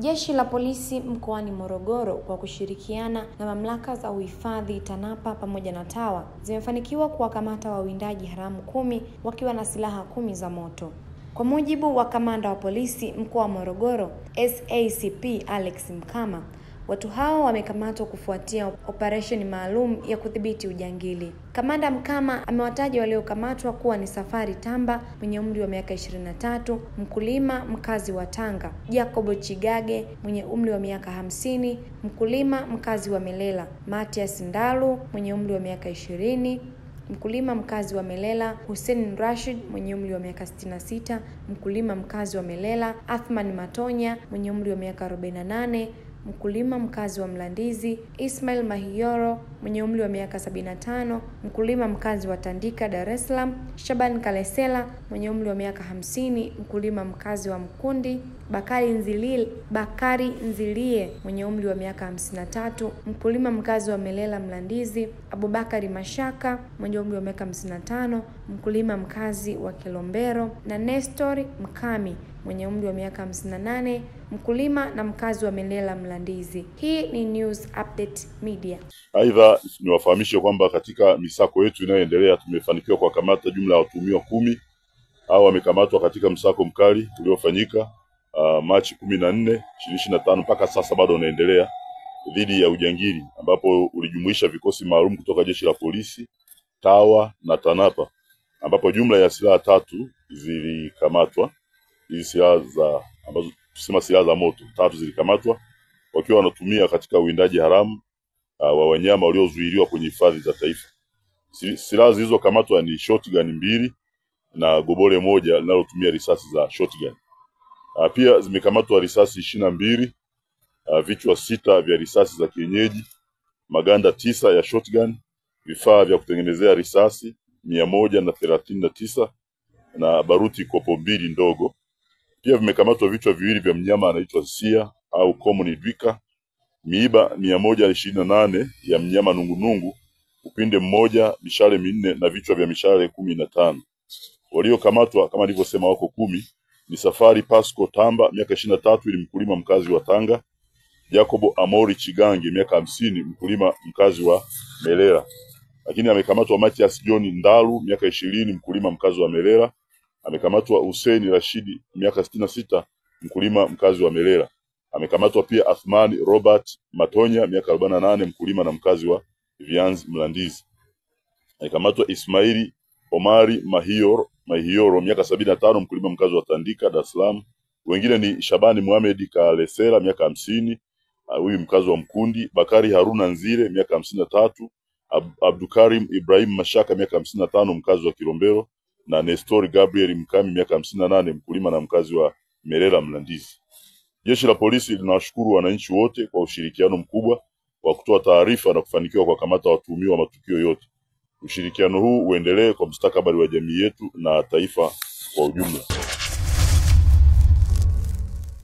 Jeshi la polisi mkoani Morogoro kwa kushirikiana na mamlaka za uhifadhi TANAPA pamoja na TAWA zimefanikiwa kuwakamata wawindaji haramu 10 wakiwa na silaha 10 za moto. Kwa mujibu wa kamanda wa polisi mkoa wa Morogoro, SACP Alex Mkama, watu hao wamekamatwa kufuatia operation maalum ya kudhibiti ujangili. Kamanda Mkama amewataja waliokamatwa kuwa ni Safari Tamba mwenye umri wa miaka 23, mkulima mkazi wa Tanga; Jacobo Chigage mwenye umri wa miaka 50, mkulima mkazi wa Melela; Matias Ndalu mwenye umri wa miaka 20, mkulima mkazi wa Melela; Hussein Rashid mwenye umri wa miaka 66, mkulima mkazi wa Melela; Athman Matonya mwenye umri wa miaka 48, mkulima mkazi wa Mlandizi; Ismail Mahiyoro mwenye umri wa miaka 75, mkulima mkazi wa Tandika Dar es Salaam; Shaban Kalesela mwenye umri wa miaka 50, mkulima mkazi wa Mkundi; Bakari Nzilie mwenye umri wa miaka 53, mkulima mkazi wa Melela Mlandizi; Abubakari Mashaka mwenye umri wa miaka 55, mkulima mkazi wa Kilombero; na Nestor Mkami mwenye umri wa miaka 58, mkulima na mkazi wa Melela Mlandizi. Hii ni News Update Media. Aidha, niwafahamishe kwamba katika misako yetu inayoendelea tumefanikiwa kuwakamata jumla ya watuhumiwa 10. Hao wamekamatwa katika msako mkali uliofanyika Machi 14, 2025 mpaka sasa bado unaendelea dhidi ya ujangili, ambapo ulijumuisha vikosi maalum kutoka jeshi la polisi, TAWA na TANAPA, ambapo jumla ya silaha 3 zilikamatwa. Hizi silaha ambazo tusema silaha za moto 3 zilikamatwa wakiwa wanatumia katika uwindaji haramu wa wanyama waliozuiliwa kwenye hifadhi za taifa. Silaha zilizokamatwa ni shotgun 2 na gobole 1 linalotumia risasi za shotgun. Pia zimekamatwa risasi 22, vichwa 6 vya risasi za kienyeji, maganda 9 ya shotgun, vifaa vya kutengenezea risasi 139 na baruti kopo 2 ndogo. Pia vimekamatwa vichwa 2 vya mnyama anaitwa sia au common duiker, miiba 128 ya mnyama nungunungu, upinde 1, mishale 4 na vichwa vya mishale 15. Waliokamatwa kama nilivyosema wako 10 ni Safari Pasco Tamba miaka 23, ni mkulima mkazi wa Tanga; Jacobo Amori Chigange miaka 50, mkulima mkazi wa Melela. Lakini amekamatwa Matias John Ndalu miaka 20, mkulima mkazi wa Melela. Amekamatwa Hussein Rashidi miaka 66, mkulima mkazi wa Melela. Amekamatwa pia Athman Robert Matonya miaka 48, mkulima na mkazi wa Vianzi Mlandizi. Amekamatwa Ismaili Omari Mahiyoro miaka 75, mkulima mkazi wa Tandika Dar es Salaam. Wengine ni Shabani Mohamed Kalesela miaka 50, huyu mkazi wa Mkundi; Bakari Haruna Nzile miaka 53, Abdukarim Ibrahim Mashaka miaka 55, mkazi wa Kilombero; na Nestor Gabriel Mkami miaka 58, mkulima na mkazi wa Melela Mlandizi. Jeshi la polisi linawashukuru wananchi wote kwa ushirikiano mkubwa wa kutoa taarifa na kufanikiwa kwa kamata watuhumiwa wa matukio yote. Ushirikiano huu uendelee kwa mustakabali wa jamii yetu na taifa kwa ujumla.